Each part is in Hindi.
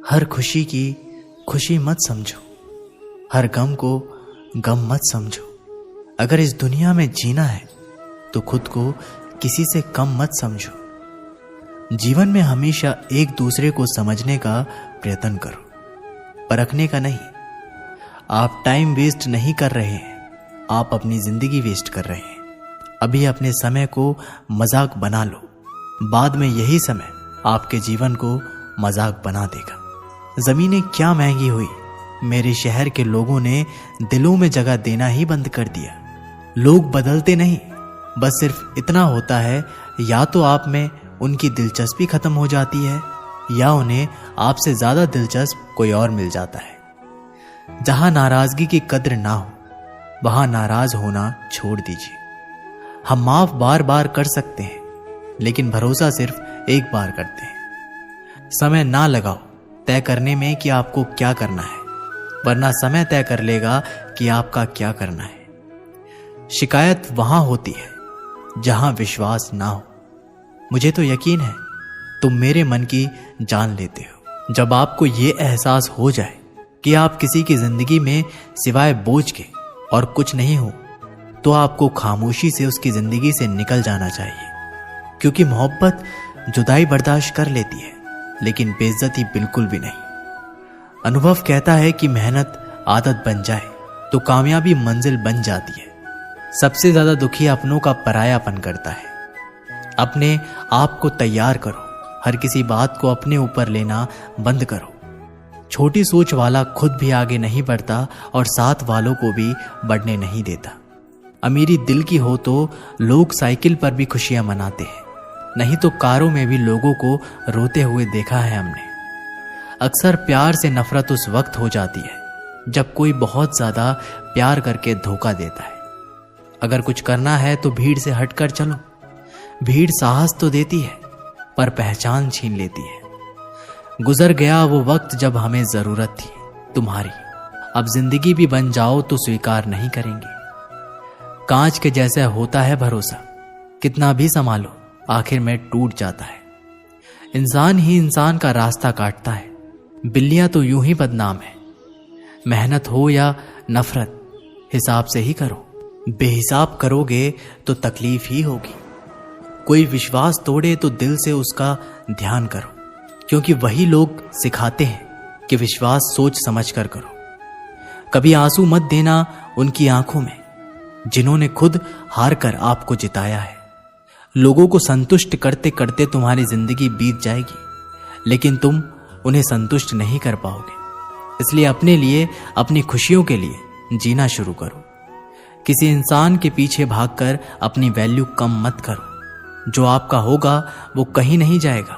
हर खुशी की खुशी मत समझो, हर गम को गम मत समझो। अगर इस दुनिया में जीना है तो खुद को किसी से कम मत समझो। जीवन में हमेशा एक दूसरे को समझने का प्रयत्न करो, परखने का नहीं। आप टाइम वेस्ट नहीं कर रहे हैं, आप अपनी जिंदगी वेस्ट कर रहे हैं। अभी अपने समय को मजाक बना लो, बाद में यही समय आपके जीवन को मजाक बना देगा। जमीनें क्या महंगी हुई, मेरे शहर के लोगों ने दिलों में जगह देना ही बंद कर दिया। लोग बदलते नहीं, बस सिर्फ इतना होता है, या तो आप में उनकी दिलचस्पी खत्म हो जाती है या उन्हें आपसे ज्यादा दिलचस्प कोई और मिल जाता है। जहां नाराजगी की कद्र ना हो वहां नाराज होना छोड़ दीजिए। हम माफ बार बार कर सकते हैं, लेकिन भरोसा सिर्फ एक बार करते हैं। समय ना लगाओ तय करने में कि आपको क्या करना है, वरना समय तय कर लेगा कि आपका क्या करना है। शिकायत वहां होती है जहां विश्वास ना हो। मुझे तो यकीन है तुम मेरे मन की जान लेते हो। जब आपको ये एहसास हो जाए कि आप किसी की जिंदगी में सिवाय बोझ के और कुछ नहीं हो, तो आपको खामोशी से उसकी जिंदगी से निकल जाना चाहिए। क्योंकि मोहब्बत जुदाई बर्दाश्त कर लेती है, लेकिन बेइज्जती बिल्कुल भी नहीं। अनुभव कहता है कि मेहनत आदत बन जाए तो कामयाबी मंजिल बन जाती है। सबसे ज्यादा दुखी अपनों का परायापन करता है। अपने आप को तैयार करो, हर किसी बात को अपने ऊपर लेना बंद करो। छोटी सोच वाला खुद भी आगे नहीं बढ़ता और साथ वालों को भी बढ़ने नहीं देता। अमीरी दिल की हो तो लोग साइकिल पर भी खुशियां मनाते हैं, नहीं तो कारों में भी लोगों को रोते हुए देखा है हमने। अक्सर प्यार से नफरत उस वक्त हो जाती है जब कोई बहुत ज्यादा प्यार करके धोखा देता है। अगर कुछ करना है तो भीड़ से हटकर चलो। भीड़ साहस तो देती है पर पहचान छीन लेती है। गुजर गया वो वक्त जब हमें जरूरत थी तुम्हारी। अब जिंदगी भी बन जाओ तो स्वीकार नहीं करेंगे। कांच के जैसा होता है भरोसा, कितना भी संभालो आखिर में टूट जाता है। इंसान ही इंसान का रास्ता काटता है, बिल्लियां तो यूं ही बदनाम है। मेहनत हो या नफरत हिसाब से ही करो, बेहिसाब करोगे तो तकलीफ ही होगी। कोई विश्वास तोड़े तो दिल से उसका ध्यान करो, क्योंकि वही लोग सिखाते हैं कि विश्वास सोच समझ कर करो। कभी आंसू मत देना उनकी आंखों में जिन्होंने खुद हार कर आपको जिताया है। लोगों को संतुष्ट करते करते तुम्हारी जिंदगी बीत जाएगी, लेकिन तुम उन्हें संतुष्ट नहीं कर पाओगे। इसलिए अपने लिए, अपनी खुशियों के लिए जीना शुरू करो। किसी इंसान के पीछे भागकर अपनी वैल्यू कम मत करो। जो आपका होगा वो कहीं नहीं जाएगा।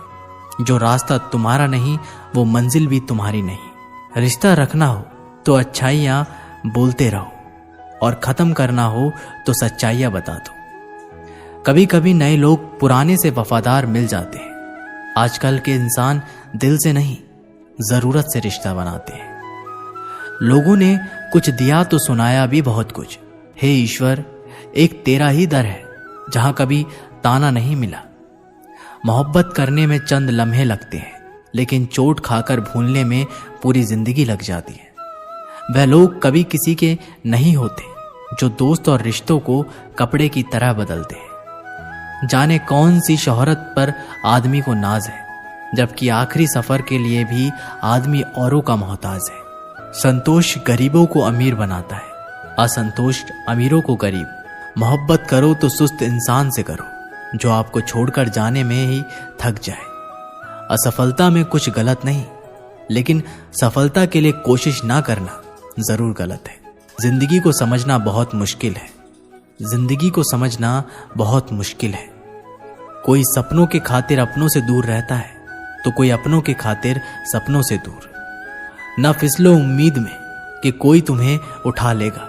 जो रास्ता तुम्हारा नहीं वो मंजिल भी तुम्हारी नहीं। रिश्ता रखना हो तो अच्छाइयां बोलते रहो और खत्म करना हो तो सच्चाइयां बता दो। कभी कभी नए लोग पुराने से वफादार मिल जाते हैं। आजकल के इंसान दिल से नहीं, जरूरत से रिश्ता बनाते हैं। लोगों ने कुछ दिया तो सुनाया भी बहुत कुछ। हे ईश्वर, एक तेरा ही दर है जहां कभी ताना नहीं मिला। मोहब्बत करने में चंद लम्हे लगते हैं, लेकिन चोट खाकर भूलने में पूरी जिंदगी लग जाती है। वह लोग कभी किसी के नहीं होते जो दोस्त और रिश्तों को कपड़े की तरह बदलते हैं। जाने कौन सी शोहरत पर आदमी को नाज है, जबकि आखिरी सफर के लिए भी आदमी औरों का मोहताज है। संतोष गरीबों को अमीर बनाता है, असंतोष अमीरों को गरीब। मोहब्बत करो तो सुस्त इंसान से करो जो आपको छोड़कर जाने में ही थक जाए। असफलता में कुछ गलत नहीं, लेकिन सफलता के लिए कोशिश ना करना जरूर गलत है। जिंदगी को समझना बहुत मुश्किल है। जिंदगी को समझना बहुत मुश्किल है। कोई सपनों के खातिर अपनों से दूर रहता है तो कोई अपनों के खातिर सपनों से दूर। न फिसलो उम्मीद में कि कोई तुम्हें उठा लेगा।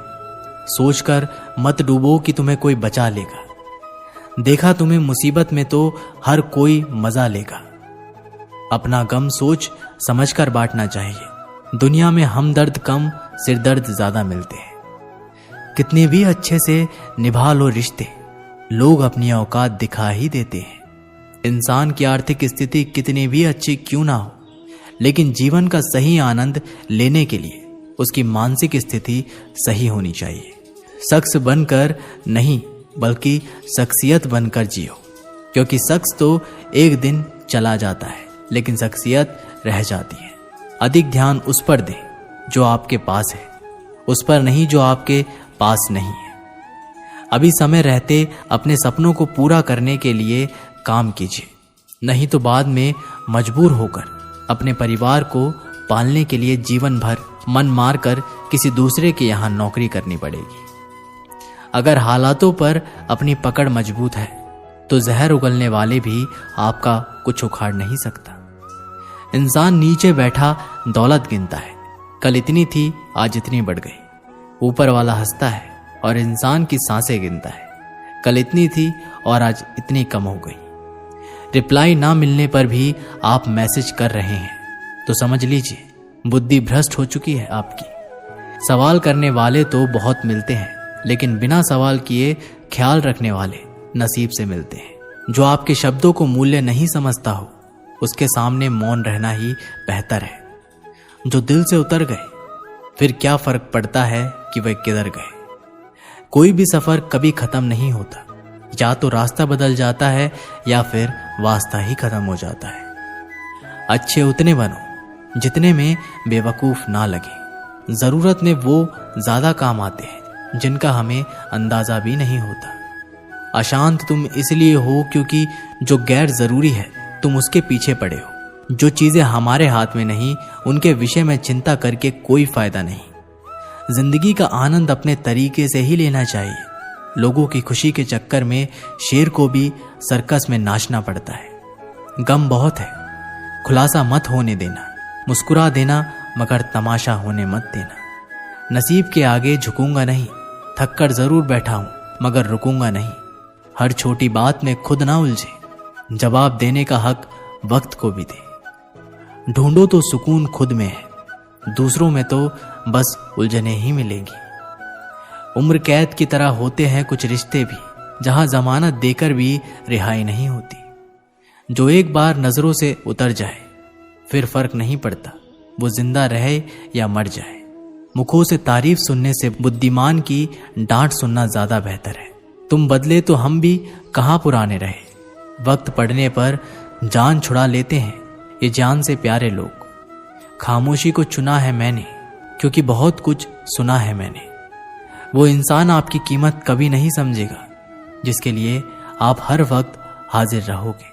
सोचकर मत डूबो कि तुम्हें कोई बचा लेगा। देखा तुम्हें मुसीबत में तो हर कोई मजा लेगा। अपना गम सोच समझकर बांटना चाहिए। दुनिया में हमदर्द कम, सिरदर्द ज्यादा मिलते हैं। कितने भी अच्छे से निभा लो रिश्ते, लोग अपनी औकात दिखा ही देते हैं। इंसान की आर्थिक स्थिति कितनी भी अच्छी क्यों ना हो, लेकिन जीवन का सही आनंद लेने के लिए उसकी मानसिक स्थिति सही होनी चाहिए। शख्स बनकर नहीं बल्कि शख्सियत बनकर जियो, क्योंकि शख्स तो एक दिन चला जाता है लेकिन शख्सियत रह जाती है। अधिक ध्यान उस पर दें जो आपके पास है, उस पर नहीं जो आपके पास नहीं है। अभी समय रहते अपने सपनों को पूरा करने के लिए काम कीजिए, नहीं तो बाद में मजबूर होकर अपने परिवार को पालने के लिए जीवन भर मन मारकर किसी दूसरे के यहाँ नौकरी करनी पड़ेगी। अगर हालातों पर अपनी पकड़ मजबूत है तो जहर उगलने वाले भी आपका कुछ उखाड़ नहीं सकता। इंसान नीचे बैठा दौलत गिनता है, कल इतनी थी आज इतनी बढ़ गई। ऊपर वाला हंसता है और इंसान की सांसें गिनता है, कल इतनी थी और आज इतनी कम हो गई। रिप्लाई ना मिलने पर भी आप मैसेज कर रहे हैं तो समझ लीजिए बुद्धि भ्रष्ट हो चुकी है आपकी। सवाल करने वाले तो बहुत मिलते हैं, लेकिन बिना सवाल किए ख्याल रखने वाले नसीब से मिलते हैं। जो आपके शब्दों को मूल्य नहीं समझता हो उसके सामने मौन रहना ही बेहतर है। जो दिल से उतर गए फिर क्या फर्क पड़ता है कि वह किधर गए। कोई भी सफर कभी खत्म नहीं होता, या तो रास्ता बदल जाता है या फिर वास्ता ही खत्म हो जाता है। अच्छे उतने बनो जितने में बेवकूफ ना लगे। जरूरत में वो ज्यादा काम आते हैं जिनका हमें अंदाजा भी नहीं होता। अशांत तुम इसलिए हो क्योंकि जो गैर जरूरी है तुम उसके पीछे पड़े हो। जो चीजें हमारे हाथ में नहीं उनके विषय में चिंता करके कोई फायदा नहीं। जिंदगी का आनंद अपने तरीके से ही लेना चाहिए। लोगों की खुशी के चक्कर में शेर को भी सर्कस में नाचना पड़ता है। गम बहुत है, खुलासा मत होने देना। मुस्कुरा देना मगर तमाशा होने मत देना। नसीब के आगे झुकूंगा नहीं, थककर जरूर बैठा हूं मगर रुकूंगा नहीं। हर छोटी बात में खुद ना उलझे, जवाब देने का हक वक्त को भी दे। ढूंढो तो सुकून खुद में है, दूसरों में तो बस उलझने ही मिलेंगी। उम्र कैद की तरह होते हैं कुछ रिश्ते भी, जहां जमानत देकर भी रिहाई नहीं होती। जो एक बार नजरों से उतर जाए फिर फर्क नहीं पड़ता वो जिंदा रहे या मर जाए। मुखों से तारीफ सुनने से बुद्धिमान की डांट सुनना ज्यादा बेहतर है। तुम बदले तो हम भी कहां पुराने रहे। वक्त पड़ने पर जान छुड़ा लेते हैं ये जान से प्यारे लोग। खामोशी को चुना है मैंने क्योंकि बहुत कुछ सुना है मैंने। वो इंसान आपकी कीमत कभी नहीं समझेगा जिसके लिए आप हर वक्त हाजिर रहोगे।